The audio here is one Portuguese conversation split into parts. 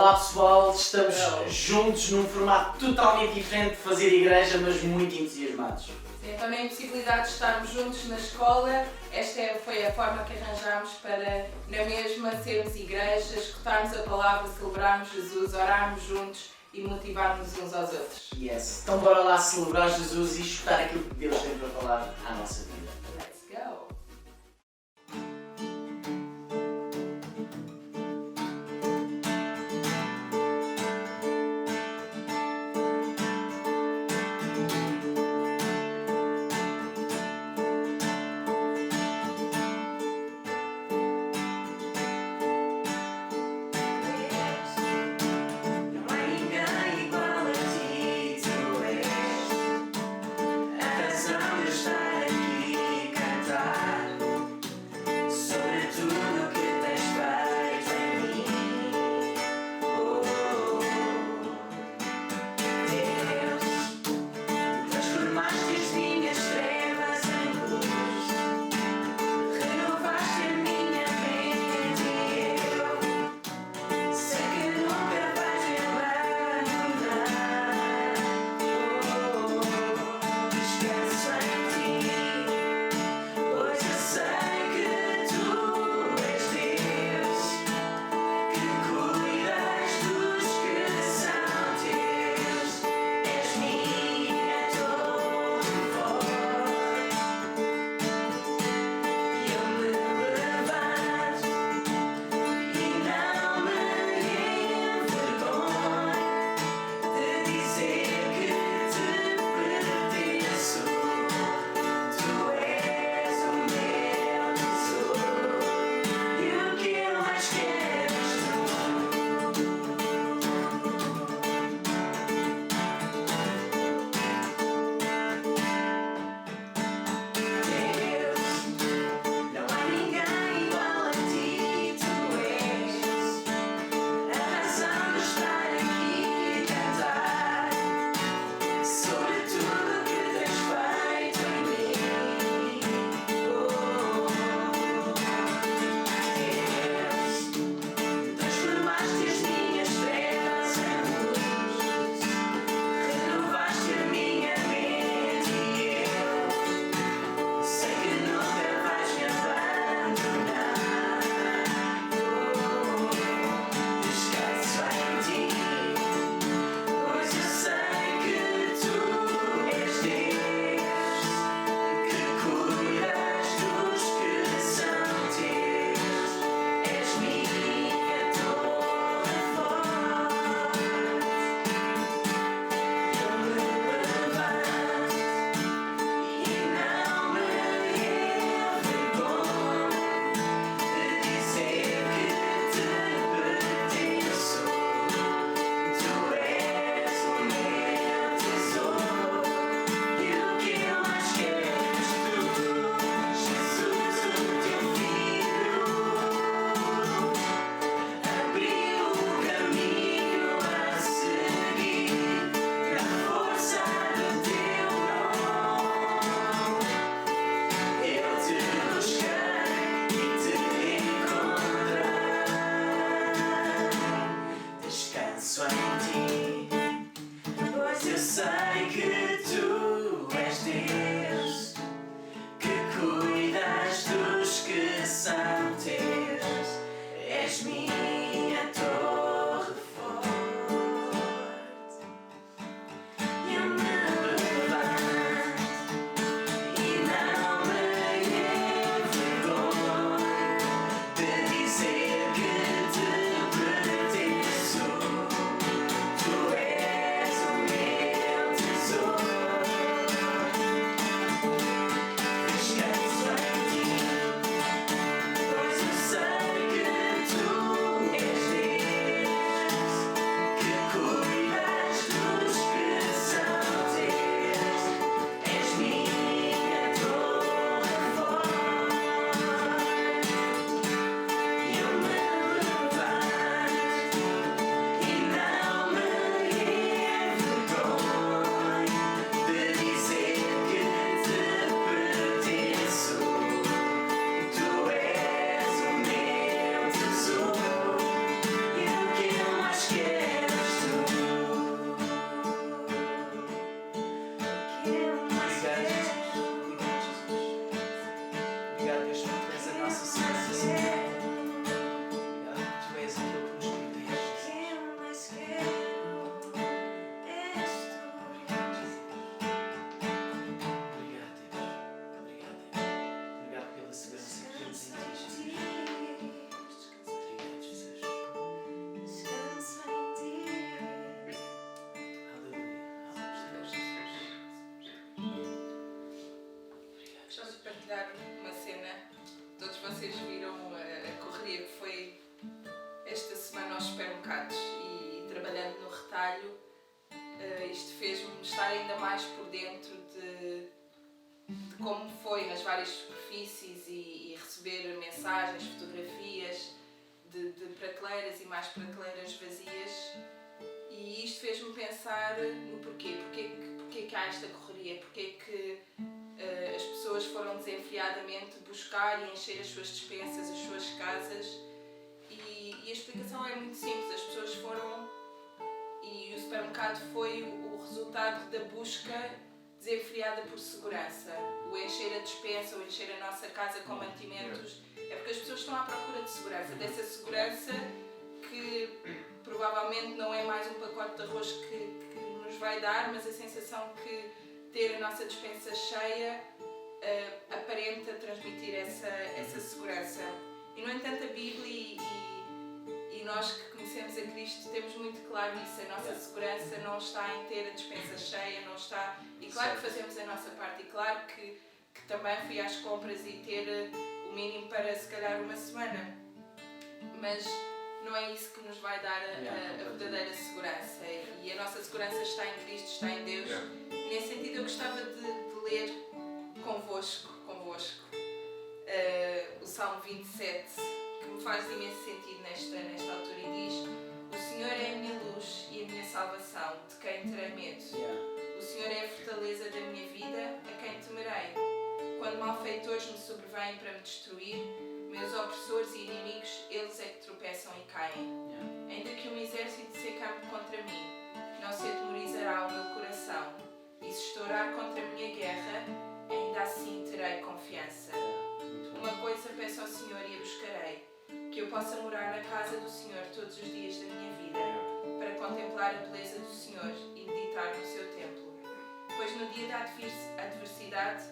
Olá pessoal, estamos juntos num formato totalmente diferente de fazer igreja, mas muito entusiasmados. Sim, então na impossibilidade de estarmos juntos na escola, foi a forma que arranjámos para, na mesma, sermos igreja, escutarmos a palavra, celebrarmos Jesus, orarmos juntos e motivarmos uns aos outros. Yes. Então bora lá celebrar Jesus e escutar aquilo que Deus tem para falar à nossa vida. Let's go! nossa segurança, Senhor. Obrigado, Tu és aquele que nos protege. Obrigado, Deus. Obrigado, Deus. Obrigado pela segurança que temos em Ti, Jesus. Obrigado, Jesus. Aleluia. Gostava de partilhar uma cena. Todos vocês viram a correria que foi esta semana aos supermercados e trabalhando no retalho. Isto fez-me estar ainda mais por dentro de como foi nas várias superfícies e receber mensagens, fotografias de prateleiras e mais prateleiras vazias. E isto fez-me pensar no porquê. Porquê que há esta correria? Porquê que as pessoas foram desenfreadamente buscar e encher as suas despensas, as suas casas? E a explicação é muito simples. As pessoas foram e o supermercado foi o resultado da busca desenfreada por segurança. O encher a despensa, o encher a nossa casa com mantimentos, é porque as pessoas estão à procura de segurança. Dessa segurança que provavelmente não é mais um pacote de arroz que nos vai dar, mas a sensação que ter a nossa despensa cheia aparenta transmitir essa segurança. E no entanto a Bíblia e nós que conhecemos a Cristo temos muito claro isso. A nossa segurança não está em ter a despensa cheia, não está... E claro que fazemos a nossa parte, e claro que também fui às compras e ter o mínimo para se calhar uma semana. Mas não é isso que nos vai dar a verdadeira segurança. E a nossa segurança está em Cristo, está em Deus. Nesse sentido eu gostava de ler convosco o Salmo 27, que me faz imenso sentido nesta altura, e diz: o Senhor é a minha luz e a minha salvação, de quem terei medo? O Senhor é a fortaleza da minha vida, a quem temerei? Quando malfeitores me sobrevêm para me destruir, meus opressores e inimigos, eles é que tropeçam e caem. Ainda que um exército se acampe contra mim, não se atemorizará o meu coração. E se estourar contra a minha guerra, ainda assim terei confiança. Uma coisa peço ao Senhor e a buscarei, que eu possa morar na casa do Senhor todos os dias da minha vida, para contemplar a beleza do Senhor e meditar no seu templo. Pois no dia da adversidade,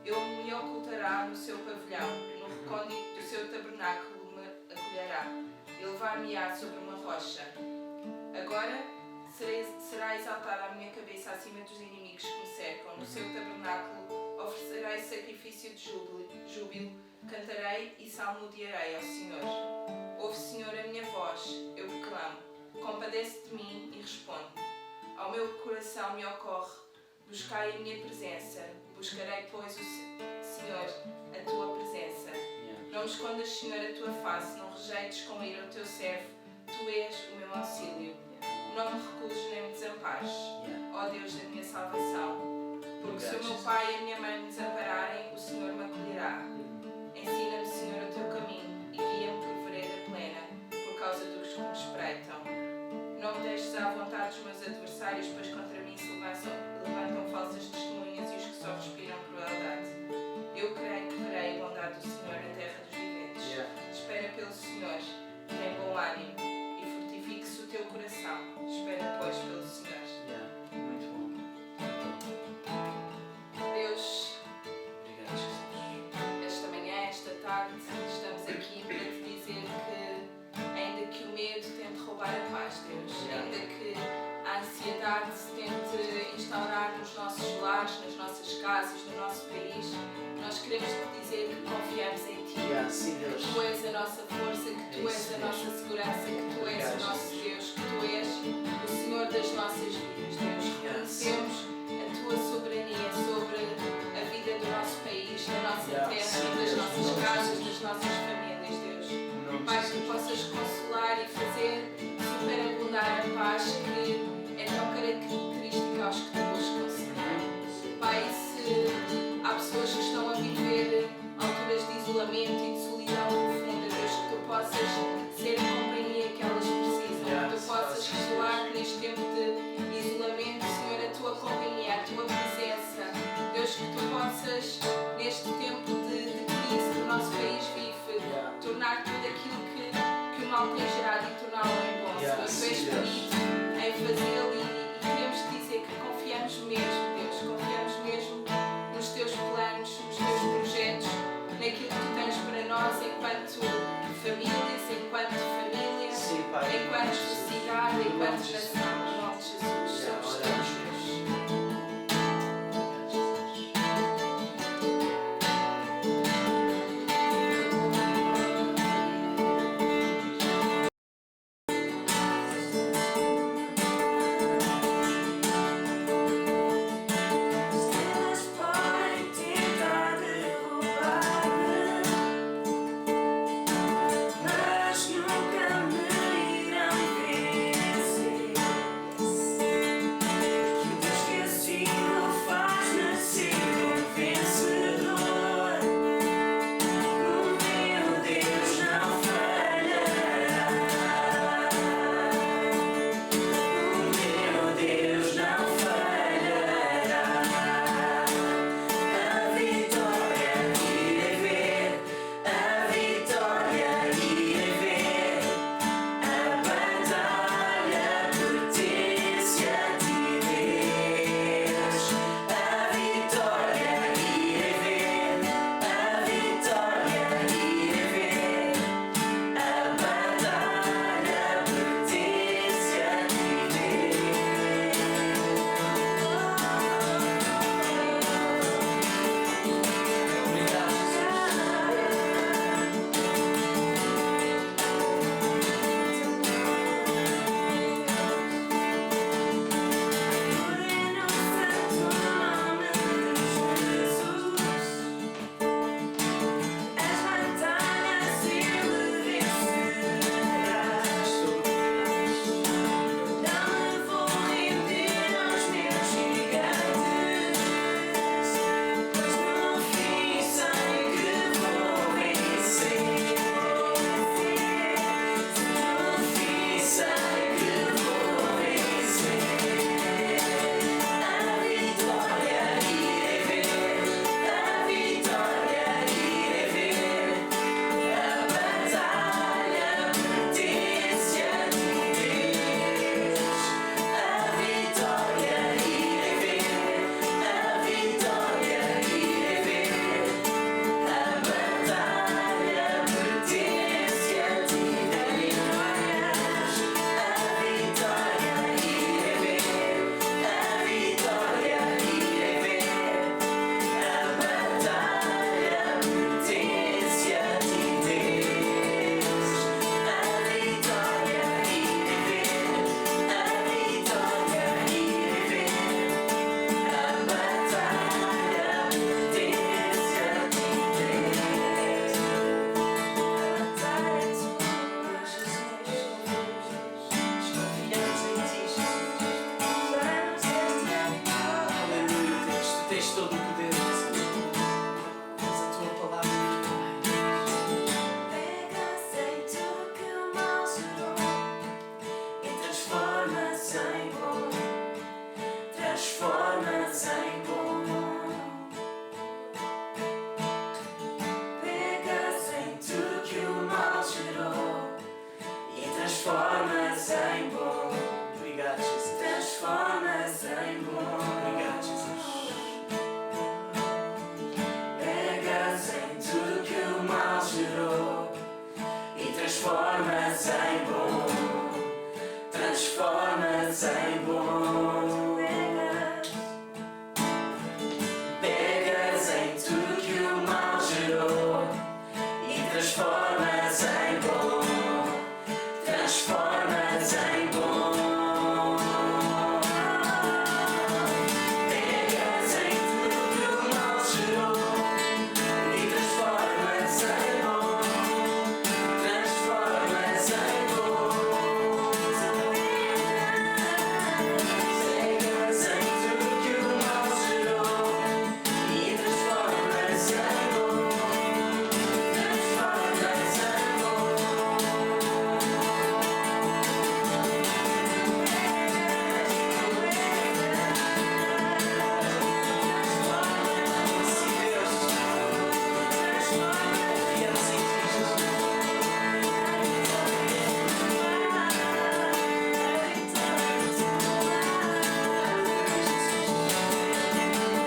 Ele me ocultará no seu pavilhão, no recôndito do seu tabernáculo me acolherá. Elevar-me-á sobre uma rocha. Agora será exaltada a minha cabeça acima dos inimigos que me cercam. No seu tabernáculo oferecerei sacrifício de júbilo, cantarei e salmodiarei ao Senhor. Ouve, Senhor, a minha voz, eu clamo. Compadece de mim e responde. Ao meu coração me ocorre, buscai a minha presença. Buscarei, pois, Senhor, a tua presença. Não me escondas, Senhor, a tua face, não rejeites com ira o teu servo. Tu és o meu auxílio. Não me recuses nem me desampares, ó Deus da minha salvação. Porque se o meu pai e a minha mãe me desampararem, o Senhor me acolherá. Ensina-me, Senhor, o teu caminho e guia-me por vereda plena, por causa dos que me espreitam. Não me deixes à vontade dos meus adversários, pois contra mim se levantam falsas testemunhas e os que só respiram crueldade. Eu creio que verei a bondade do Senhor na terra dos viventes. Espera pelo Senhor, tem bom ânimo e fortifique-se o teu coração. Espera, pois, pelo Senhor. Muito bom. Deus, Obrigado, Jesus. esta manhã, esta tarde, estamos aqui para te dizer que, ainda que o medo tente roubar a paz, Deus, ainda que a ansiedade se tente instaurar nos nossos lares, nas nossas casas, no nosso país, nós queremos te dizer que confiamos em Ti. Sim, Deus. Que Tu és a nossa força, que Tu és a nossa segurança, que Tu és o nosso Deus, que Tu és o Senhor das nossas vidas, Deus. Reconhecemos a Tua soberania sobre a vida do nosso país, da nossa terra, das nossas casas, das nossas famílias, Deus. Pai, que Tu possas consolar e fazer superabundar a paz que é tão característica aos que Tu buscam, Senhor. Pai, se há pessoas que estão a viver alturas de isolamento e de solidão profunda, Deus, que Tu possas ser a companhia que elas precisam, que Tu possas revelar neste tempo de isolamento, Senhor, a Tua companhia, a Tua presença. Deus, que Tu possas, neste tempo de crise que o nosso país vive, transformas em bom. Obrigado, Jesus. Transformas em bom. Obrigado, Jesus. Pegas em tudo que o mal gerou e transformas em bom. Transformas em bom. Pegas em tudo que o mal gerou e transformas em bom. Transformas em bom. Pegas em tudo que o mal gerou e transformas em bom. Transformas em bom. Pegas em tudo que o mal gerou e transformas em bom. Transformas em bom. Sim, Deus. Confiamos em Ti, Jesus.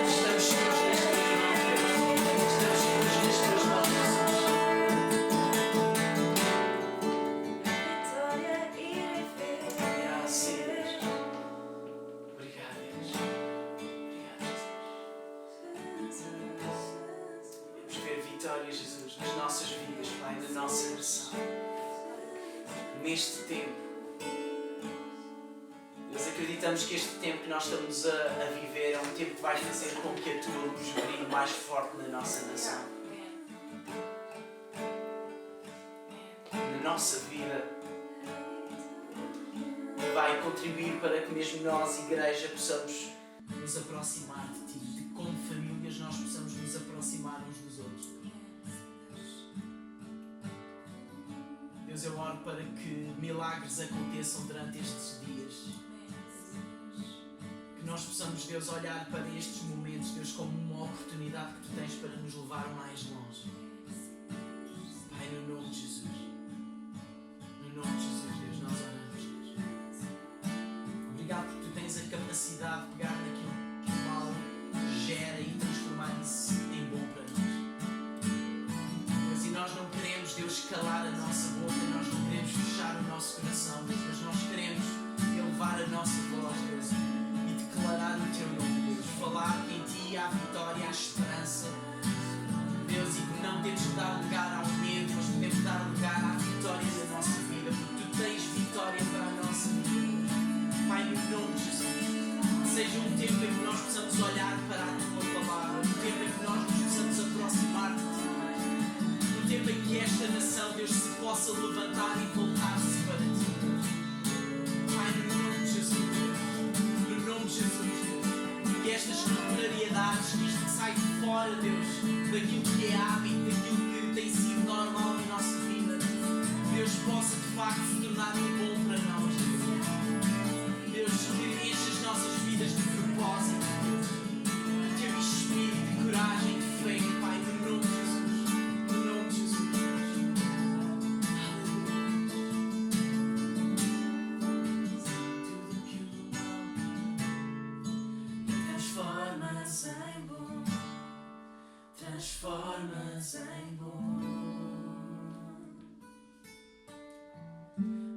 Estamos seguros neste Teu nome, Deus. Estamos seguros nestes Teus mãos, Jesus. Sim, Deus. Obrigado, Deus. Obrigado, Jesus. Vamos ver vitória, Jesus, nas nossas vidas, Pai, na nossa nação. Neste tempo. Deus, acreditamos que este tempo que nós estamos a viver é um tempo que vai fazer com que a Tua luz brilhe mais forte na nossa nação. Na nossa vida. E vai contribuir para que mesmo nós, igreja, possamos nos aproximar de Ti. De como famílias nós possamos nos aproximar uns dos outros. Deus, eu oro para que milagres aconteçam durante estes dias. Que nós possamos, Deus, olhar para estes momentos, Deus, como uma oportunidade que Tu tens para nos levar mais longe. Pai, no nome de Jesus. No nome de Jesus, Deus, nós oramos, Deus. Obrigado porque Tu tens a capacidade de pegar naquilo que o mal gera e transformar isso em bom para nós. E nós não queremos, Deus, calar a nossa boca, nós não queremos fechar o nosso coração, Deus, mas nós queremos elevar a nossa voz, Deus, e declarar o Teu nome, Deus, falar que em Ti há vitória, há esperança, Deus, e que não temos que dar lugar ao medo, mas podemos dar lugar à vitória da nossa vida, porque Tu tens vitória para a nossa vida. Pai, no nome de Jesus, seja um tempo em que nós possamos olhar para a Tua palavra, um tempo em que nós nos possamos aproximar de Ti, um tempo em que esta nação, Deus, se possa levantar e voltar-se para Ti. Pai, no nome de Jesus, no nome de Jesus, Deus, que estas contrariedades, que isto que sai de fora, Deus, daquilo que é hábito, daquilo que tem sido normal na nossa vida, Deus, possa de facto se tornar um bom para nós, Deus. Deus, que enche as nossas vidas de propósito, Deus, de Teu espírito, de coragem, de fé, Pai, no nome de Jesus, no nome de Jesus. Transformas em bom, transformas em bom.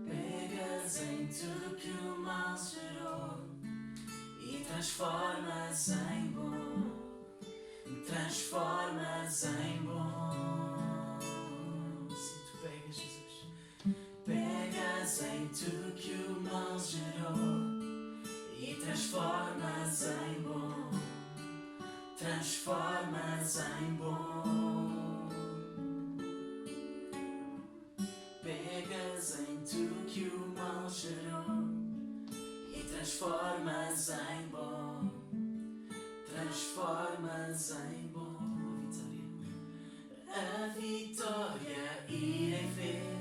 Pegas em tudo que o mal gerou e transformas em bom, transformas em bom. Se Tu pegas, Jesus, pegas em tudo que o mal gerou e transformas em bom, transformas em bom. Pegas em tudo que o mal gerou e transformas em bom, transformas em bom. A vitória irei ver,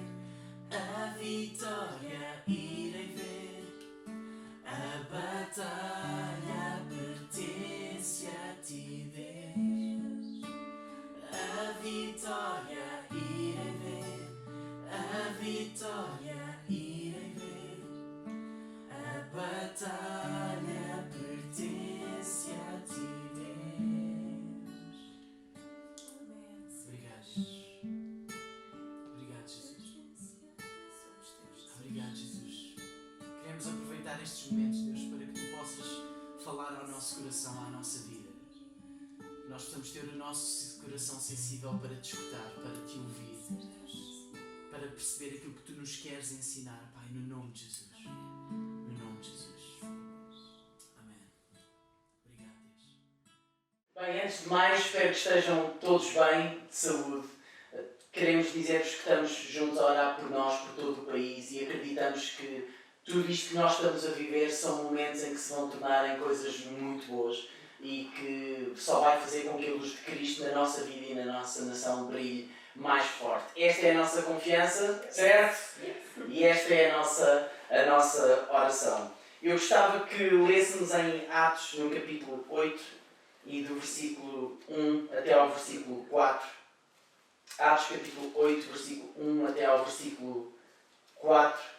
a vitória irei ver. A batalha pertence a Ti, Deus. A vitória irei ver, a vitória irei ver. nestes momentos, Deus, para que Tu possas falar ao nosso coração, à nossa vida. Nós possamos ter o nosso coração sensível para Te escutar, para Te ouvir, para perceber aquilo que Tu nos queres ensinar, Pai, no nome de Jesus. No nome de Jesus. Amém. Obrigado, Deus. Bem, antes de mais, espero que estejam todos bem, de saúde. Queremos dizer-vos que estamos juntos a orar por nós, por todo o país, e acreditamos que tudo isto que nós estamos a viver são momentos em que se vão tornar em coisas muito boas e que só vai fazer com que a luz de Cristo na nossa vida e na nossa nação brilhe mais forte. Esta é a nossa confiança, certo? E esta é a nossa oração. Eu gostava que lêssemos em Atos, no capítulo 8, e do versículo 1 até ao versículo 4. Atos capítulo 8, versículo 1 até ao versículo 4.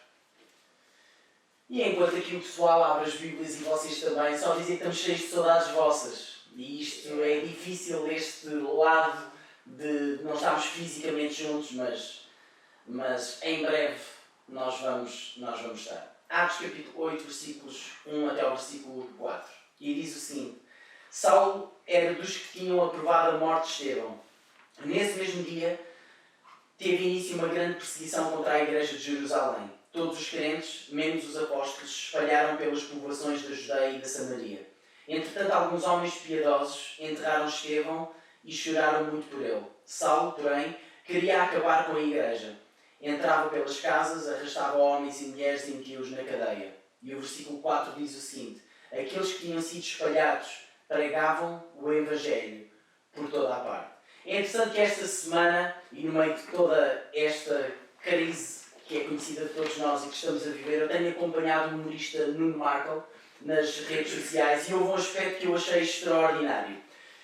E enquanto aqui o pessoal abre as Bíblias e vocês também, só dizer que estamos cheios de saudades vossas. E isto é difícil, este lado de não estarmos fisicamente juntos, mas em breve nós vamos estar. Atos capítulo 8, versículos 1 até ao versículo 4. E diz o seguinte: Saulo era dos que tinham aprovado a morte de Estevão. Nesse mesmo dia, teve início uma grande perseguição contra a igreja de Jerusalém. Todos os crentes, menos os apóstolos, se espalharam pelas povoações da Judeia e da Samaria. Entretanto, alguns homens piedosos enterraram Estevão e choraram muito por ele. Saulo, porém, queria acabar com a igreja. Entrava pelas casas, arrastava homens e mulheres e metia-os na cadeia. E o versículo 4 diz o seguinte: Aqueles que tinham sido espalhados pregavam o Evangelho por toda a parte. É interessante que esta semana, e no meio de toda esta crise que é conhecida de todos nós e que estamos a viver, eu tenho acompanhado o humorista Nuno Markle nas redes sociais e houve um aspecto que eu achei extraordinário.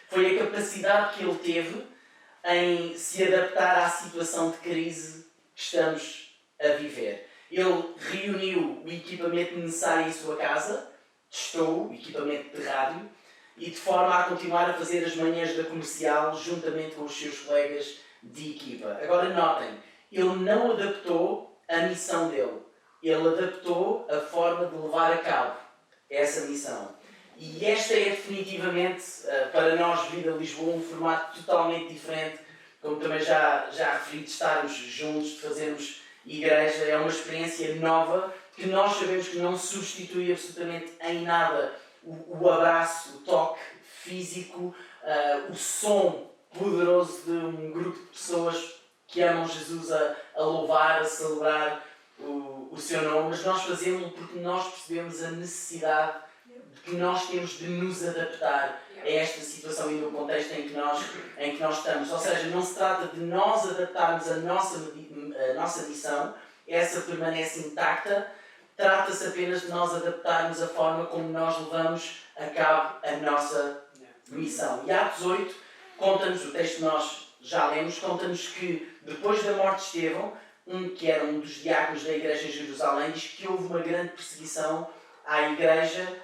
Foi a capacidade que ele teve em se adaptar à situação de crise que estamos a viver. Ele reuniu o equipamento necessário em sua casa, testou o equipamento de rádio, e de forma a continuar a fazer as manhãs da comercial juntamente com os seus colegas de equipa. Agora notem, ele não adaptou a missão dele. Ele adaptou a forma de levar a cabo essa missão. E esta é definitivamente, para nós, Vida Lisboa, um formato totalmente diferente, como também já referi, de estarmos juntos, de fazermos igreja. É uma experiência nova que nós sabemos que não substitui absolutamente em nada o abraço, o toque físico, o som poderoso de um grupo de pessoas que amam Jesus a louvar, a celebrar o seu nome, mas nós fazemos porque nós percebemos a necessidade que nós temos de nos adaptar a esta situação e no contexto em que nós estamos. Ou seja, não se trata de nós adaptarmos a nossa missão, essa permanece intacta. Trata-se apenas de nós adaptarmos a forma como nós levamos a cabo a nossa missão. E Atos 8 conta-nos, o texto que nós já lemos, conta-nos que depois da morte de Estevão, que era um dos diáconos da igreja em Jerusalém, diz que houve uma grande perseguição à igreja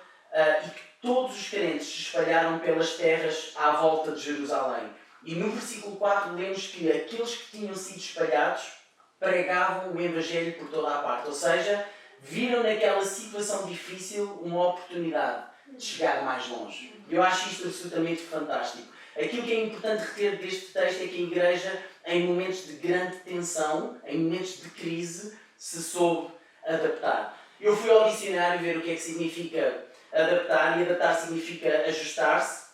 e que todos os crentes se espalharam pelas terras à volta de Jerusalém. E no versículo 4 lemos que aqueles que tinham sido espalhados pregavam o Evangelho por toda a parte. Ou seja, viram naquela situação difícil uma oportunidade de chegar mais longe. Eu acho isto absolutamente fantástico. Aquilo que é importante reter deste texto é que a igreja, em momentos de grande tensão, em momentos de crise, se soube adaptar. Eu fui ao dicionário ver o que é que significa adaptar, e adaptar significa ajustar-se,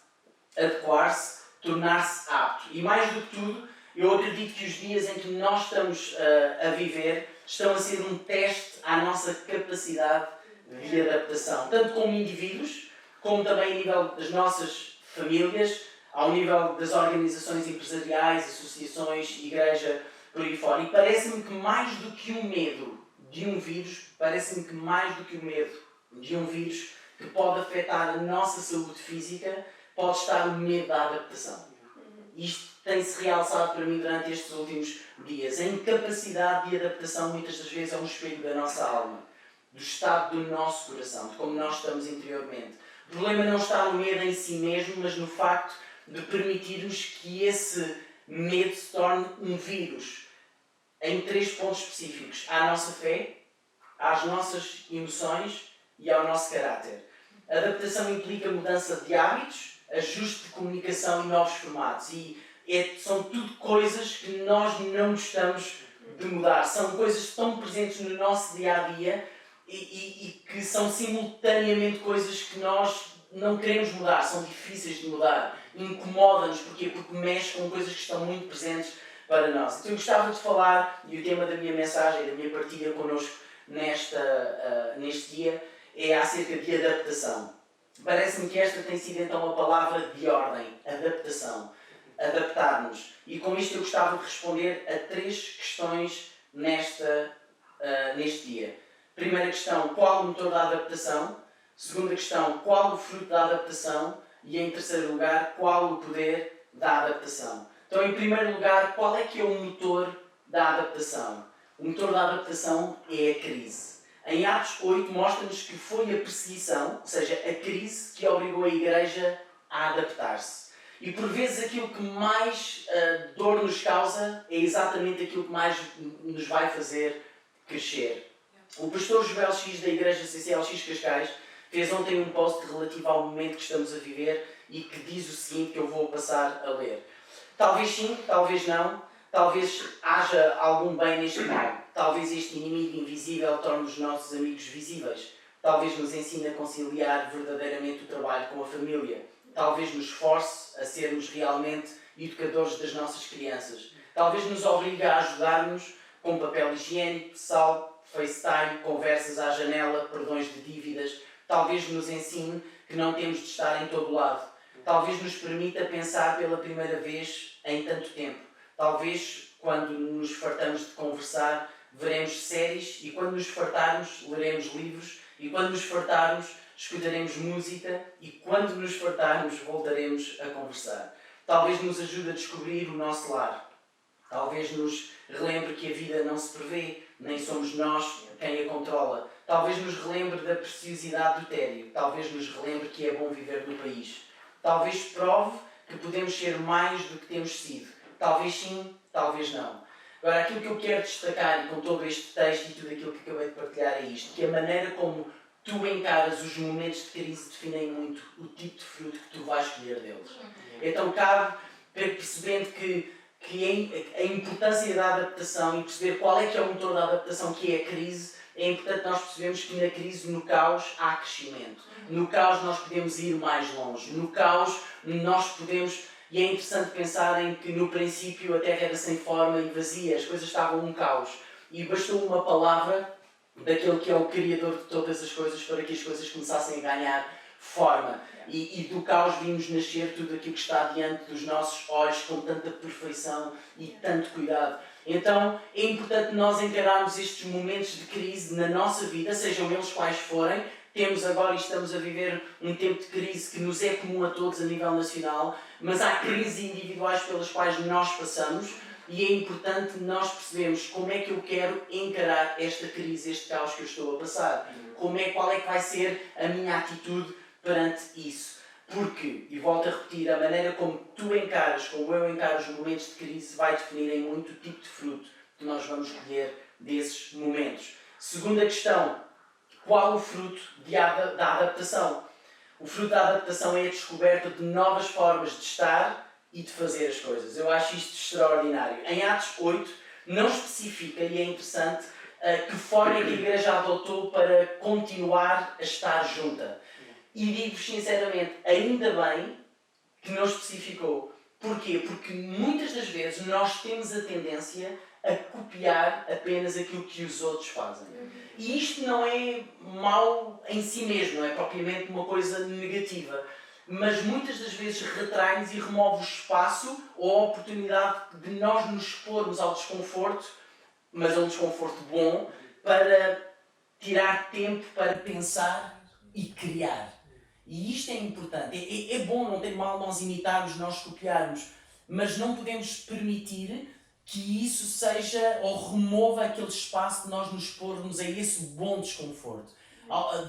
adequar-se, tornar-se apto. E mais do que tudo, eu acredito que os dias em que nós estamos a viver estão a ser um teste à nossa capacidade de adaptação, tanto como indivíduos, como também a nível das nossas famílias, ao nível das organizações empresariais, associações, igreja, por aí fora. E parece-me que mais do que o medo de um vírus, que pode afetar a nossa saúde física, pode estar o medo da adaptação. Isto tem-se realçado para mim durante estes últimos dias. A incapacidade de adaptação muitas das vezes é um espelho da nossa alma, do estado do nosso coração, de como nós estamos interiormente. O problema não está no medo em si mesmo, mas no facto de permitirmos que esse medo se torne um vírus em 3 pontos específicos: à nossa fé, às nossas emoções e ao nosso caráter. Adaptação implica mudança de hábitos, ajuste de comunicação e novos formatos. E são tudo coisas que nós não gostamos de mudar. São coisas que estão presentes no nosso dia-a-dia e que são simultaneamente coisas que nós não queremos mudar. São difíceis de mudar. Incomoda-nos. Porquê? Porque mexe com coisas que estão muito presentes para nós. Então eu gostava de falar, e o tema da minha mensagem, da minha partilha connosco neste dia, é acerca de adaptação. Parece-me que esta tem sido então a palavra de ordem, adaptação, adaptar-nos. E com isto eu gostava de responder a 3 questões neste dia. Primeira questão, qual o motor da adaptação? Segunda questão, qual o fruto da adaptação? E em terceiro lugar, qual o poder da adaptação? Então, em primeiro lugar, qual é que é o motor da adaptação? O motor da adaptação é a crise. Em Atos 8 mostra-nos que foi a perseguição, ou seja, a crise, que obrigou a Igreja a adaptar-se. E por vezes aquilo que mais dor nos causa é exatamente aquilo que mais nos vai fazer crescer. O pastor Joel X da Igreja CCLX Cascais fez ontem um post relativo ao momento que estamos a viver e que diz o seguinte, que eu vou passar a ler. Talvez sim, talvez não, talvez haja algum bem neste mal. Talvez este inimigo invisível torne os nossos amigos visíveis. Talvez nos ensine a conciliar verdadeiramente o trabalho com a família. Talvez nos force a sermos realmente educadores das nossas crianças. Talvez nos obrigue a ajudar-nos com papel higiênico, sal, FaceTime, conversas à janela, perdões de dívidas. Talvez nos ensine que não temos de estar em todo lado. Talvez nos permita pensar pela primeira vez em tanto tempo. Talvez, quando nos fartamos de conversar, veremos séries e quando nos fartarmos, leremos livros e quando nos fartarmos, escutaremos música e quando nos fartarmos, voltaremos a conversar. Talvez nos ajude a descobrir o nosso lar. Talvez nos relembre que a vida não se prevê, nem somos nós quem a controla. Talvez nos relembre da preciosidade do tédio. Talvez nos relembre que é bom viver no país. Talvez prove que podemos ser mais do que temos sido. Talvez sim, talvez não. Agora, aquilo que eu quero destacar, e com todo este texto e tudo aquilo que acabei de partilhar, é isto. Que a maneira como tu encaras os momentos de crise definem muito o tipo de fruto que tu vais colher deles. Então cabe, percebendo que a importância da adaptação e perceber qual é que é o motor da adaptação, que é a crise, é importante nós percebermos que na crise, no caos, há crescimento. No caos nós podemos ir mais longe. No caos nós podemos... E é interessante pensar em que no princípio a terra era sem forma e vazia, as coisas estavam um caos. E bastou uma palavra daquele que é o Criador de todas as coisas para que as coisas começassem a ganhar forma. E do caos vimos nascer tudo aquilo que está diante dos nossos olhos com tanta perfeição e tanto cuidado. Então é importante nós encararmos estes momentos de crise na nossa vida, sejam eles quais forem. Temos agora e estamos a viver um tempo de crise que nos é comum a todos a nível nacional, mas há crises individuais pelas quais nós passamos e é importante nós percebermos como é que eu quero encarar esta crise, este caos que eu estou a passar. Qual é que vai ser a minha atitude perante isso. Porque, e volto a repetir, a maneira como tu encaras, como eu encaro os momentos de crise vai definir em muito o tipo de fruto que nós vamos colher desses momentos. Segunda questão. Qual o fruto da adaptação? O fruto da adaptação é a descoberta de novas formas de estar e de fazer as coisas. Eu acho isto extraordinário. Em Atos 8 não especifica, e é interessante, que forma é que a Igreja adotou para continuar a estar junta. E digo-vos sinceramente, ainda bem que não especificou. Porquê? Porque muitas das vezes nós temos a tendência a copiar apenas aquilo que os outros fazem. E isto não é mau em si mesmo, não é propriamente uma coisa negativa. Mas muitas das vezes retrai-nos e remove o espaço ou a oportunidade de nós nos expormos ao desconforto, mas a um desconforto bom, para tirar tempo para pensar e criar. E isto é importante. É bom, não tem mal nós imitarmos, nós copiarmos, mas não podemos permitir que isso seja ou remova aquele espaço de nós nos expormos a esse bom desconforto,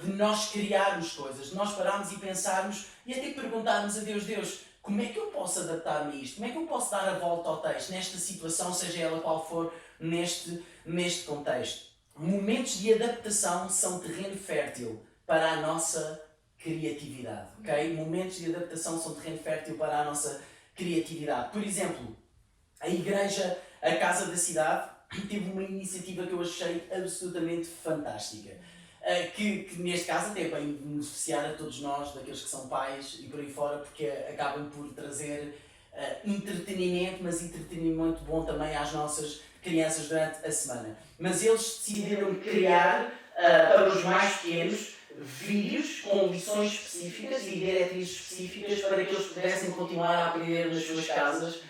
de nós criarmos coisas, de nós pararmos e pensarmos e até perguntarmos a Deus, como é que eu posso adaptar-me a isto? Como é que eu posso dar a volta ao texto, nesta situação, seja ela qual for, neste contexto? Momentos de adaptação são terreno fértil para a nossa criatividade, ok? Momentos de adaptação são terreno fértil para a nossa criatividade. Por exemplo, a igreja, a Casa da Cidade, teve uma iniciativa que eu achei absolutamente fantástica. Que neste caso até bem beneficiar a todos nós, daqueles que são pais e por aí fora, porque acabam por trazer entretenimento, mas entretenimento bom também às nossas crianças durante a semana. Mas eles decidiram criar para os mais pequenos vídeos com lições específicas e diretrizes específicas para que eles pudessem continuar a aprender nas suas casas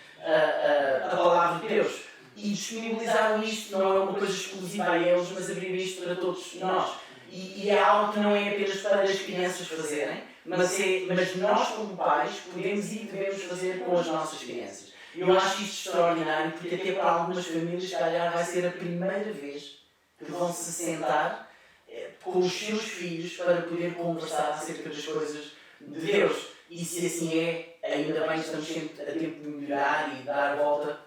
a palavra de Deus. E disponibilizaram isto, não é uma coisa exclusiva a eles, mas abriram isto para todos nós. E é algo que não é apenas para as crianças fazerem, mas nós como pais podemos e devemos fazer com as nossas crianças. Eu acho isto extraordinário, porque até para algumas famílias, se calhar, vai ser a primeira vez que vão se sentar com os seus filhos para poder conversar acerca das coisas de Deus. E se assim é, ainda bem que estamos sempre a tempo de melhorar e dar a volta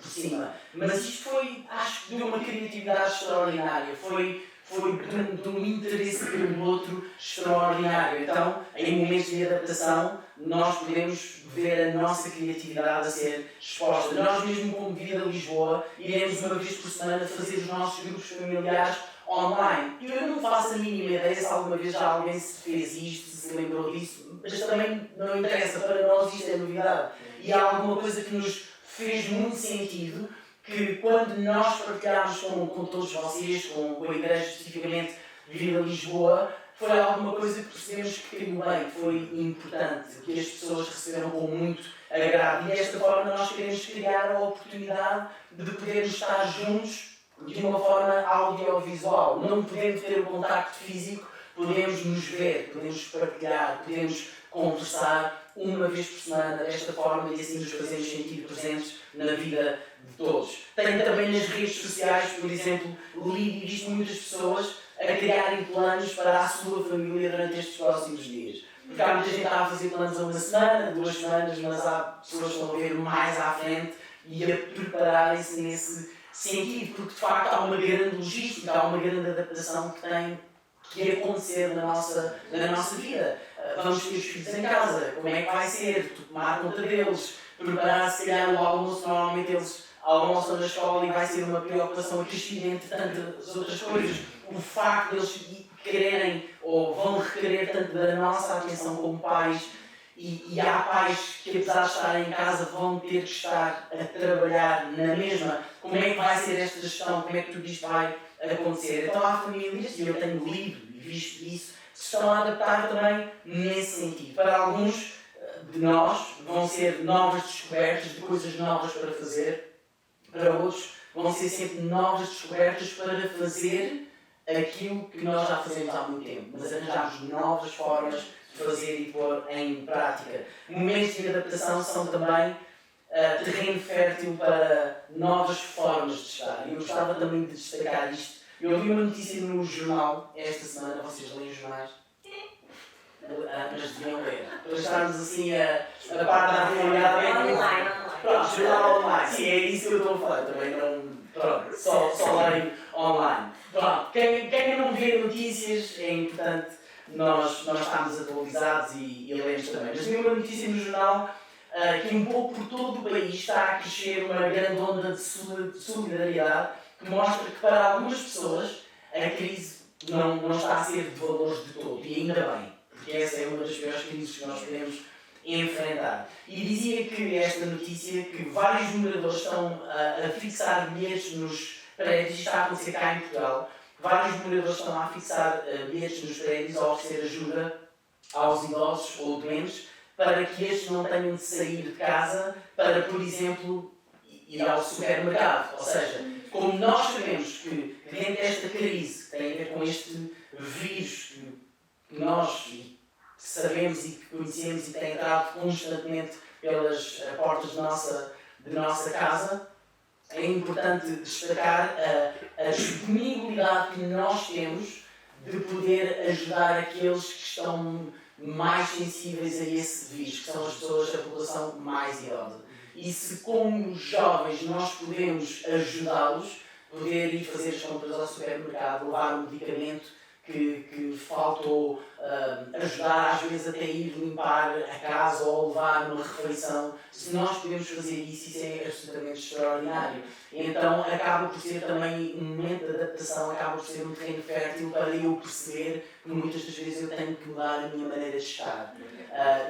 por cima. Mas isto foi, acho que, de uma criatividade extraordinária. Foi de um interesse pelo outro extraordinário. Então, em momentos de adaptação, nós podemos ver a nossa criatividade a ser exposta. Nós mesmo, como Vida Lisboa, iremos uma vez por semana fazer os nossos grupos familiares online. E eu não faço a mínima ideia se alguma vez já alguém se fez isto, se lembrou disso, mas também não interessa, para nós isto é novidade. E há alguma coisa que nos fez muito sentido, que quando nós partilhámos com todos vocês, com a igreja especificamente Vida Lisboa, foi alguma coisa que percebemos que caiu bem, que foi importante, que as pessoas receberam com muito agrado. E desta forma nós queremos criar a oportunidade de podermos estar juntos de uma forma audiovisual. Não podendo ter o contacto físico, podemos nos ver, podemos partilhar, podemos conversar uma vez por semana desta forma e assim nos fazemos sentir presentes na vida de todos. Tenho também nas redes sociais, por exemplo, lido e visto muitas pessoas a criarem planos para a sua família durante estes próximos dias. Porque há muita gente que está a fazer planos a uma semana, 2 semanas, mas há pessoas que estão a ver mais à frente e a prepararem-se nesse sentido, porque de facto há uma grande logística, há uma grande adaptação que tem que acontecer na nossa vida. Vamos ter os filhos em casa, como é que vai ser? Tomar conta deles, preparar se calhar o almoço, normalmente eles almoçam na escola e vai ser uma preocupação acrescida entre tantas outras coisas. O facto de eles quererem ou vão requerer tanto da nossa atenção como pais, e há pais que apesar de estarem em casa vão ter que estar a trabalhar na mesma. Como é que vai ser esta gestão? Como é que tudo isto vai acontecer? Então há famílias, e eu tenho lido e visto isso, que se estão a adaptar também nesse sentido. Para alguns de nós vão ser novas descobertas de coisas novas para fazer. Para outros vão ser sempre novas descobertas para fazer aquilo que nós já fazemos há muito tempo. Mas arranjamos novas formas de fazer e pôr em prática. Momentos de adaptação são também terreno fértil para novas formas de estar. E eu gostava também de destacar isto. Eu li uma notícia no jornal esta semana. Vocês leem os jornais? Mas deviam ler. Para estarmos assim a par da realidade. Online. Pronto, jornal online. Sim, é isso que eu estou a falar. Também não. Pronto, só leio online. Pronto, quem não vê notícias é importante nós estarmos atualizados e lermos também. Mas vi uma notícia no jornal que um pouco por todo o país está a crescer uma grande onda de solidariedade que mostra que para algumas pessoas a crise não está a ser de valores de todo. E ainda bem, porque essa é uma das piores crises que nós podemos enfrentar. E dizia que esta notícia que vários moradores estão a fixar bilhetes nos prédios, isto está a acontecer cá em Portugal, vários moradores estão a fixar bilhetes nos prédios a oferecer ajuda aos idosos ou doentes para que estes não tenham de sair de casa para, por exemplo, ir ao supermercado. Ou seja, como nós sabemos que dentro desta crise que tem a ver com este vírus que nós sabemos e que conhecemos e que tem entrado constantemente pelas portas de nossa casa, é importante destacar a disponibilidade que nós temos de poder ajudar aqueles que estão mais sensíveis a esse vírus, que são as pessoas da população mais idosa. E se como jovens nós podemos ajudá-los, poder ir fazer as compras ao supermercado, levar um medicamento que faltou ajudar às vezes até ir limpar a casa ou levar uma refeição. Se nós podemos fazer isso é absolutamente extraordinário. Então acaba por ser também um momento de adaptação, acaba por ser um terreno fértil para eu perceber que muitas das vezes eu tenho que mudar a minha maneira de estar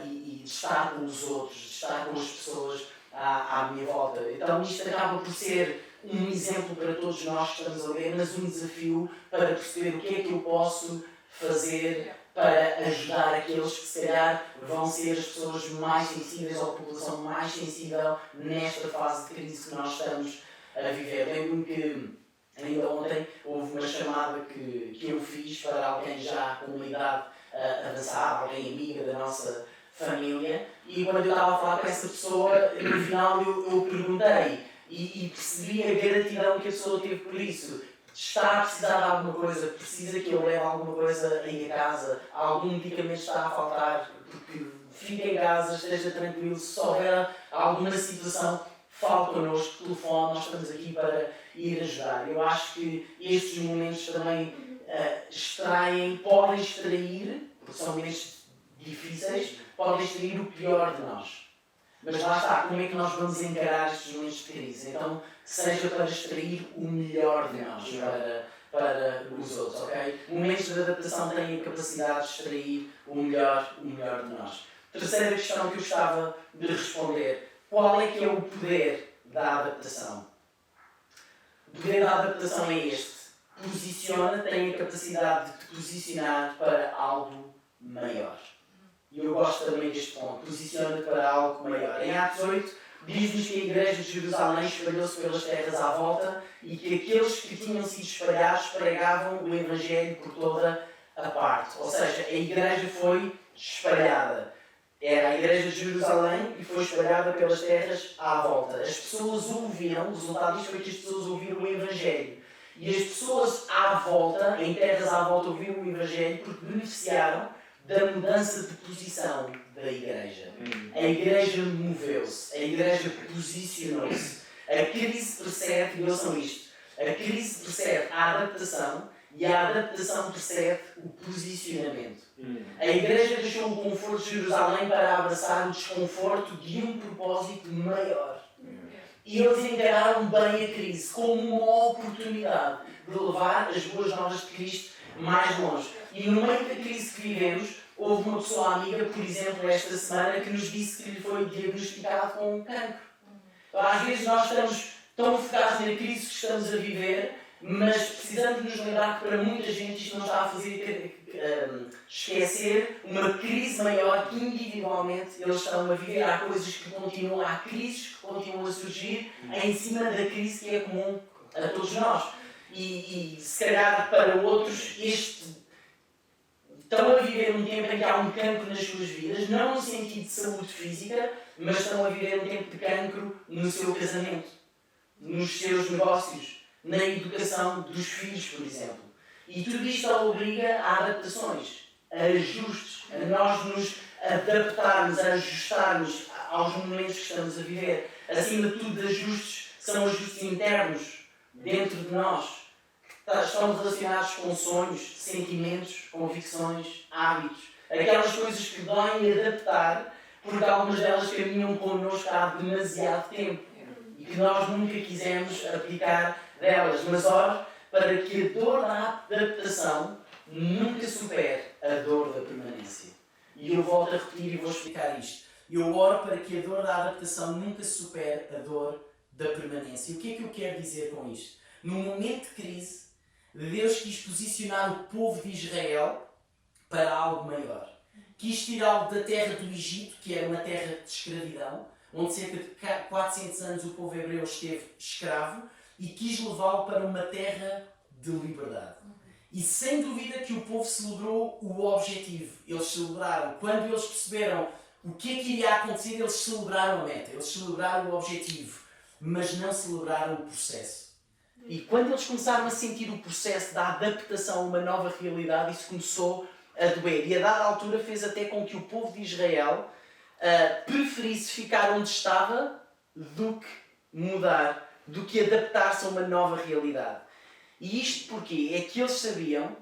e de estar com os outros, de estar com as pessoas à minha volta. Então isto acaba por ser um exemplo para todos nós que estamos a ler, mas um desafio para perceber o que é que eu posso fazer para ajudar aqueles que se calhar vão ser as pessoas mais sensíveis ou a população mais sensível nesta fase de crise que nós estamos a viver. Lembro-me que ainda ontem houve uma chamada que eu fiz para alguém já com uma idade avançada, alguém amiga da nossa família, e quando eu estava a falar com essa pessoa, no final eu perguntei e percebi a gratidão que a pessoa teve por isso. Está a precisar de alguma coisa, precisa que eu leve alguma coisa aí a casa, algum medicamento está a faltar, porque fique em casa, esteja tranquilo, se houver alguma situação, fale connosco, telefone, nós estamos aqui para ir ajudar. Eu acho que estes momentos também podem extrair, porque são momentos difíceis, podem extrair o pior de nós. Mas lá está, como é que nós vamos encarar estes momentos de crise? Então, seja para extrair o melhor de nós para os outros, ok? Momentos de adaptação têm a capacidade de extrair o melhor de nós. Terceira questão que eu gostava de responder. Qual é que é o poder da adaptação? O poder da adaptação é este. Posiciona, tem a capacidade de te posicionar para algo maior. E eu gosto também deste ponto. Posiciona-te para algo maior. Em Atos 8, diz-nos que a igreja de Jerusalém espalhou-se pelas terras à volta e que aqueles que tinham sido espalhados pregavam o Evangelho por toda a parte. Ou seja, a igreja foi espalhada. Era a igreja de Jerusalém e foi espalhada pelas terras à volta. As pessoas ouviram, o resultado disto foi que as pessoas ouviram o Evangelho. E as pessoas à volta, em terras à volta, ouviram o Evangelho porque beneficiaram da mudança de posição da igreja. A igreja moveu-se, a igreja posicionou-se. A crise precede, e ouçam isto, a crise precede a adaptação e a adaptação precede o posicionamento. A igreja deixou o conforto de Jerusalém para abraçar o desconforto de um propósito maior. E eles encararam bem a crise como uma oportunidade de levar as boas novas de Cristo mais longe. E no meio da crise que vivemos, houve uma pessoa amiga, por exemplo, esta semana, que nos disse que lhe foi diagnosticado com um cancro. Então, às vezes nós estamos tão focados na crise que estamos a viver, mas precisamos nos lembrar que para muita gente isto não está a fazer esquecer uma crise maior que individualmente eles estão a viver. Há coisas que continuam, há crises que continuam a surgir em cima da crise que é comum a todos nós. E se calhar para outros estão a viver um tempo em que há um cancro nas suas vidas, não no sentido de saúde física, mas estão a viver um tempo de cancro no seu casamento, nos seus negócios, na educação dos filhos, por exemplo. E tudo isto obriga a adaptações, a ajustes, a nós nos adaptarmos, a ajustarmos aos momentos que estamos a viver. Acima de tudo, ajustes são ajustes internos, dentro de nós, que estão relacionados com sonhos, sentimentos, convicções, hábitos. Aquelas coisas que doem adaptar, porque algumas delas caminham connosco há demasiado tempo e que nós nunca quisemos aplicar delas. Mas ore para que a dor da adaptação nunca supere a dor da permanência. E eu volto a repetir e vou explicar isto. Eu oro para que a dor da adaptação nunca supere a dor da permanência. E o que é que eu quero dizer com isto? Num momento de crise, Deus quis posicionar o povo de Israel para algo maior. Quis tirá-lo da terra do Egito, que era uma terra de escravidão, onde cerca de 400 anos o povo hebreu esteve escravo, e quis levá-lo para uma terra de liberdade. E sem dúvida que o povo celebrou o objetivo. Eles celebraram. Quando eles perceberam o que é que iria acontecer, eles celebraram a meta, eles celebraram o objetivo, mas não celebraram o processo. E quando eles começaram a sentir o processo da adaptação a uma nova realidade, isso começou a doer. E a dada altura fez até com que o povo de Israel preferisse ficar onde estava do que mudar, do que adaptar-se a uma nova realidade. E isto porquê? É que eles sabiam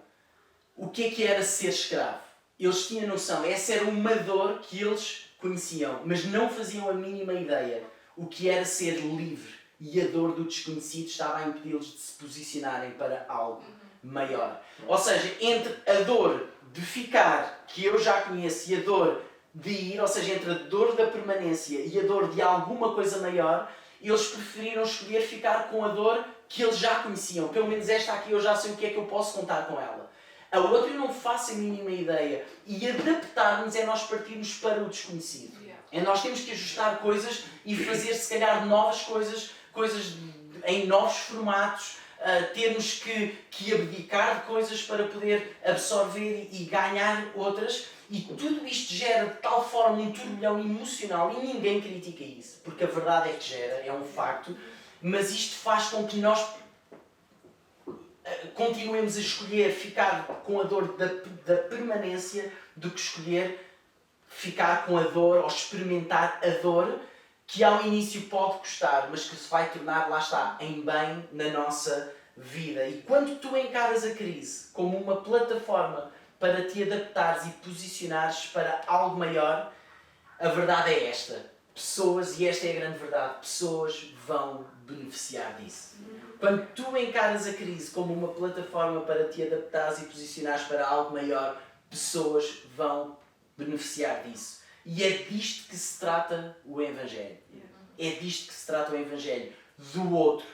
o que era ser escravo. Eles tinham noção, essa era uma dor que eles conheciam, mas não faziam a mínima ideia o que era ser livre. E a dor do desconhecido estava a impedi-los de se posicionarem para algo maior. Ou seja, entre a dor de ficar, que eu já conheço, e a dor de ir, ou seja, entre a dor da permanência e a dor de alguma coisa maior, eles preferiram escolher ficar com a dor que eles já conheciam. Pelo menos esta aqui eu já sei o que é que eu posso contar com ela. A outra eu não faço a mínima ideia. E adaptar-nos é nós partirmos para o desconhecido. É nós temos que ajustar coisas e fazer, se calhar, novas coisas em novos formatos, termos que abdicar de coisas para poder absorver e ganhar outras. E tudo isto gera de tal forma um turbilhão emocional e ninguém critica isso, porque a verdade é que gera, é um facto, mas isto faz com que nós continuemos a escolher ficar com a dor da permanência do que escolher ficar com a dor ou experimentar a dor que ao início pode custar, mas que se vai tornar, lá está, em bem na nossa vida. E quando tu encaras a crise como uma plataforma para te adaptares e posicionares para algo maior, a verdade é esta. Pessoas, e esta é a grande verdade, pessoas vão beneficiar disso. Quando tu encaras a crise como uma plataforma para te adaptares e posicionares para algo maior, pessoas vão beneficiar disso. E é disto que se trata o Evangelho. É disto que se trata o Evangelho. Do outro.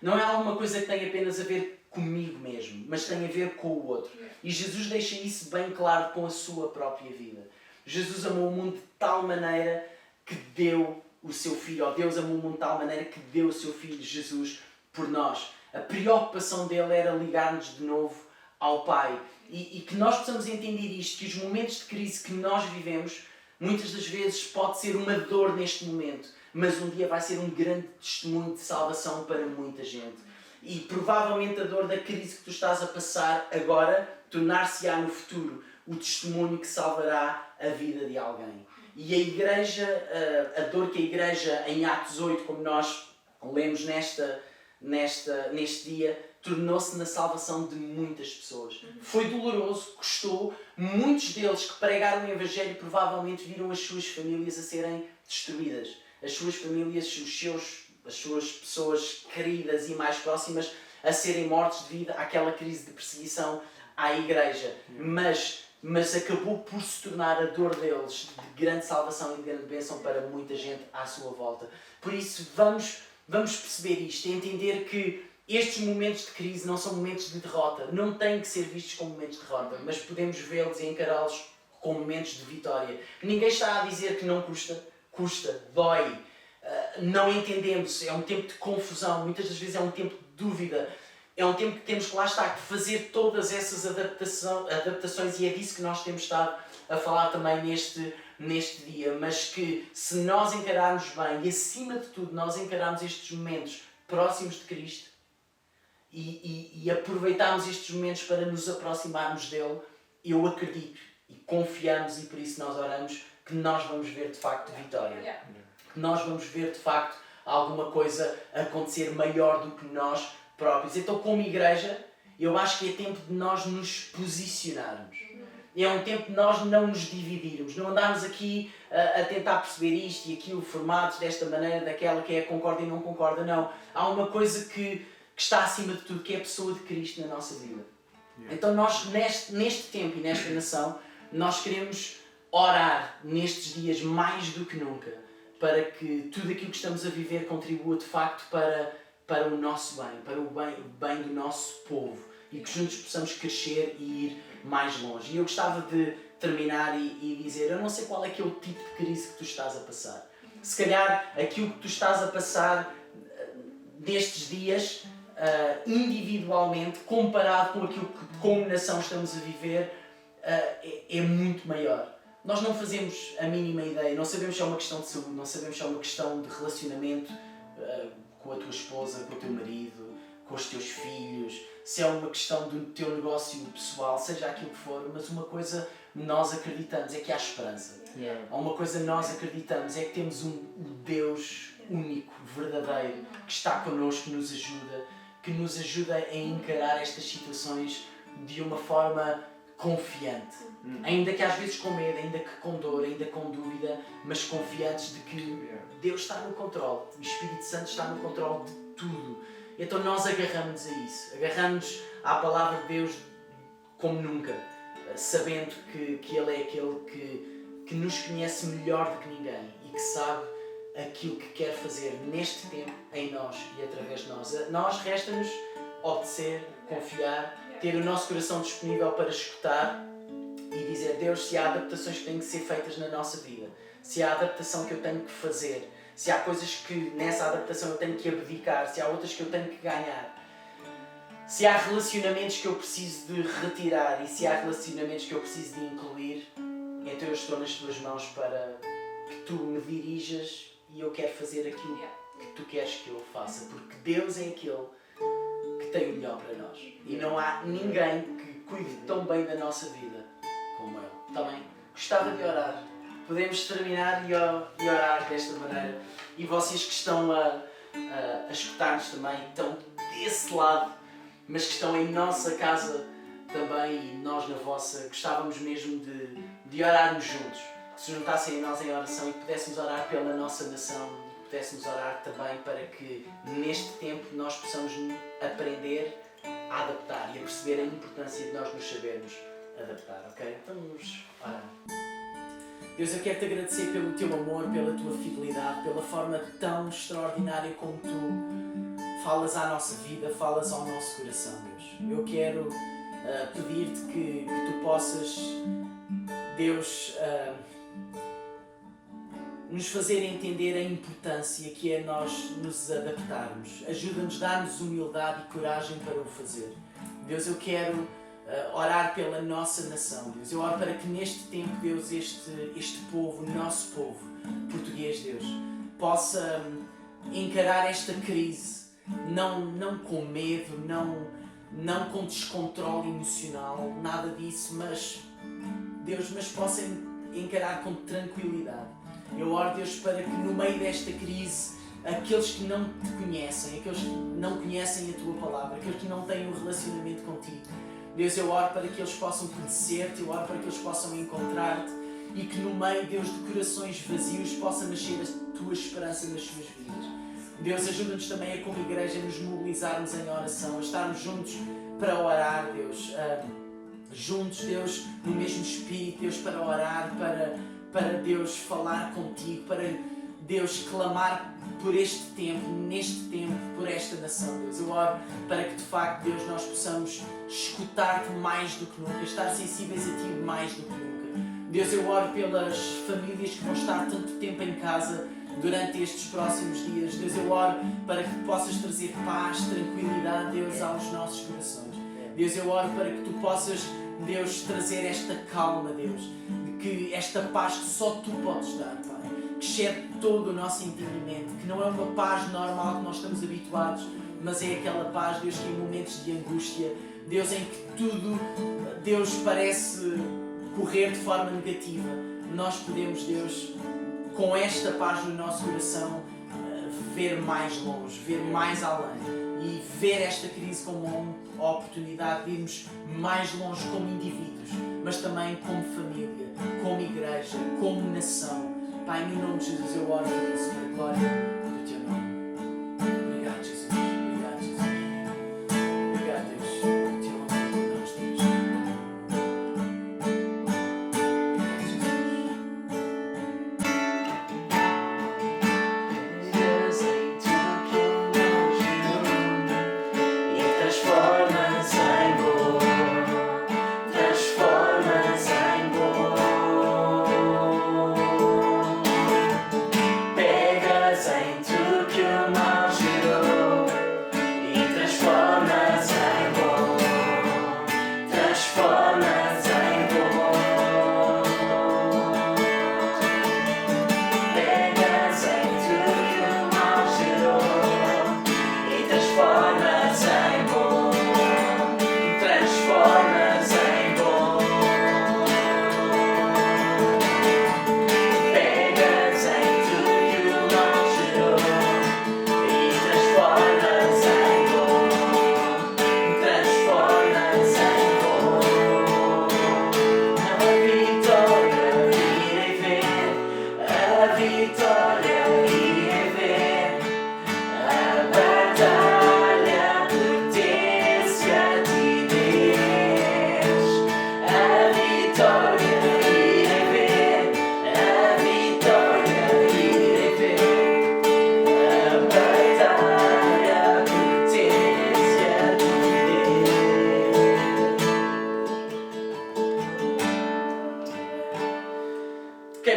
Não é alguma coisa que tem apenas a ver comigo mesmo, mas tem a ver com o outro. E Jesus deixa isso bem claro com a sua própria vida. Jesus amou o mundo de tal maneira que deu o seu Filho. Ou Deus amou o mundo de tal maneira que deu o seu Filho Jesus por nós. A preocupação dele era ligar-nos de novo ao Pai. E que nós possamos entender isto, que os momentos de crise que nós vivemos, muitas das vezes pode ser uma dor neste momento, mas um dia vai ser um grande testemunho de salvação para muita gente. E provavelmente a dor da crise que tu estás a passar agora tornar-se-á no futuro o testemunho que salvará a vida de alguém. E a Igreja, a dor que a Igreja em Atos 8, como nós lemos neste dia, tornou-se na salvação de muitas pessoas. Foi doloroso, custou. Muitos deles que pregaram o Evangelho provavelmente viram as suas famílias a serem destruídas. As suas famílias, as suas pessoas queridas e mais próximas a serem mortos devido àquela crise de perseguição à Igreja. Mas acabou por se tornar a dor deles de grande salvação e de grande bênção para muita gente à sua volta. Por isso, vamos perceber isto, entender que estes momentos de crise não são momentos de derrota, não têm que ser vistos como momentos de derrota, mas podemos vê-los e encará-los como momentos de vitória. Ninguém está a dizer que não custa, dói, não entendemos, é um tempo de confusão, muitas das vezes é um tempo de dúvida, é um tempo que temos que lá estar, que fazer todas essas adaptações, e é disso que nós temos estado a falar também neste dia, mas que se nós encararmos bem e acima de tudo nós encararmos estes momentos próximos de Cristo e aproveitarmos estes momentos para nos aproximarmos dele, eu acredito e confiamos, e por isso nós oramos, que nós vamos ver de facto vitória. Que nós vamos ver de facto alguma coisa acontecer maior do que nós próprios. Então, como igreja, eu acho que é tempo de nós nos posicionarmos. É um tempo de nós não nos dividirmos, não andarmos aqui a tentar perceber isto e aquilo, formatos desta maneira, daquela, que é concorda e não concorda. Não. Há uma coisa que está acima de tudo, que é a pessoa de Cristo na nossa vida. Então nós, neste tempo e nesta nação, nós queremos orar nestes dias mais do que nunca, para que tudo aquilo que estamos a viver contribua de facto para o nosso bem, para o bem do nosso povo, e que juntos possamos crescer e ir mais longe. E eu gostava de terminar e dizer, eu não sei qual é que é o tipo de crise que tu estás a passar. Se calhar aquilo que tu estás a passar nestes dias, individualmente, comparado com aquilo que como nação estamos a viver, é muito maior. Nós não fazemos a mínima ideia, não sabemos se é uma questão de saúde, não sabemos se é uma questão de relacionamento com a tua esposa, com o teu marido, com os teus filhos, se é uma questão do teu negócio pessoal, seja aquilo que for, mas uma coisa nós acreditamos é que há esperança. Há uma coisa nós acreditamos é que temos um Deus único, verdadeiro, que está connosco, que nos ajuda a encarar estas situações de uma forma confiante. Ainda que às vezes com medo, ainda que com dor, ainda com dúvida, mas confiantes de que Deus está no controle. O Espírito Santo está no controle de tudo. Então nós agarramos a isso. Agarramos à palavra de Deus como nunca. Sabendo que Ele é aquele que nos conhece melhor do que ninguém e que sabe aquilo que quer fazer neste tempo em nós e através de nós. Nós resta-nos obedecer, confiar, ter o nosso coração disponível para escutar e dizer: Deus, se há adaptações que têm que ser feitas na nossa vida, se há adaptação que eu tenho que fazer, se há coisas que nessa adaptação eu tenho que abdicar, se há outras que eu tenho que ganhar, se há relacionamentos que eu preciso de retirar e se há relacionamentos que eu preciso de incluir, então eu estou nas tuas mãos para que tu me dirijas e eu quero fazer aquilo que tu queres que eu faça, porque Deus é aquele que tem o melhor para nós e não há ninguém que cuide tão bem da nossa vida como Ele. Está bem? Gostava de orar. Podemos terminar e orar desta maneira. E vocês que estão a escutar-nos também, estão desse lado, mas que estão em nossa casa também e nós na vossa, gostávamos mesmo de orarmos juntos, que se juntassem a nós em oração e que pudéssemos orar pela nossa nação e que pudéssemos orar também para que neste tempo nós possamos aprender a adaptar e a perceber a importância de nós nos sabermos adaptar, ok? Então vamos orar. Deus, eu quero te agradecer pelo teu amor, pela tua fidelidade, pela forma tão extraordinária como tu falas à nossa vida, falas ao nosso coração, Deus. Eu quero pedir-te que tu possas, Deus, nos fazer entender a importância que é nós nos adaptarmos. Ajuda-nos, dá-nos humildade e coragem para o fazer. Deus, eu quero orar pela nossa nação, Deus. Eu oro para que neste tempo, Deus, este povo, o nosso povo português, Deus, possa encarar esta crise não com medo, não com descontrole emocional, nada disso, mas, Deus, possa encarar com tranquilidade. Eu oro, Deus, para que no meio desta crise, aqueles que não te conhecem, aqueles que não conhecem a tua palavra, aqueles que não têm um relacionamento contigo, Deus, eu oro para que eles possam conhecer-te, eu oro para que eles possam encontrar-te e que no meio, Deus, de corações vazios possa nascer a tua esperança nas suas vidas. Deus, ajuda-nos também a, como igreja, nos mobilizarmos em oração, a estarmos juntos para orar, Deus. Juntos, Deus, no mesmo espírito, Deus, para orar, para Deus falar contigo, para Deus clamar por este tempo, neste tempo, por esta nação, Deus. Eu oro para que de facto, Deus, nós possamos escutar-te mais do que nunca, estar sensíveis a ti mais do que nunca. Deus, eu oro pelas famílias que vão estar tanto tempo em casa durante estes próximos dias. Deus, eu oro para que possas trazer paz, tranquilidade, Deus, aos nossos corações. Deus, eu oro para que tu possas, Deus, trazer esta calma, Deus, de que esta paz que só tu podes dar, Pai, que excede todo o nosso entendimento, que não é uma paz normal que nós estamos habituados, mas é aquela paz, Deus, que em momentos de angústia, Deus, em que tudo, Deus, parece correr de forma negativa, nós podemos, Deus, com esta paz no nosso coração, ver mais longe, ver mais além e ver esta crise como uma oportunidade de irmos mais longe como indivíduos, mas também como família, como igreja, como nação. Pai, no nome de Jesus eu oro por isso, para a glória do teu nome. Obrigado, Jesus. Obrigado, Jesus. Obrigado, Deus, pelo teu amor por nós, Deus. Deus em tudo que nós vemos e transforma-nos em amor, transforma-nos em amor. Pegas em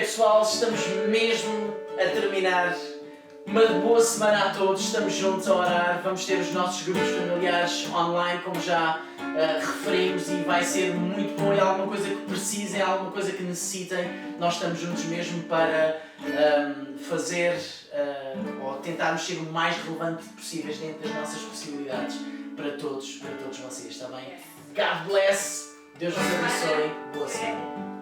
pessoal, estamos mesmo a terminar. Uma boa semana a todos, estamos juntos a orar, vamos ter os nossos grupos familiares online, como já referimos, e vai ser muito bom. E alguma coisa que precisem, alguma coisa que necessitem, nós estamos juntos mesmo para fazer ou tentarmos ser o mais relevante possíveis dentro das nossas possibilidades para todos vocês, está bem? God bless, Deus vos abençoe, boa semana.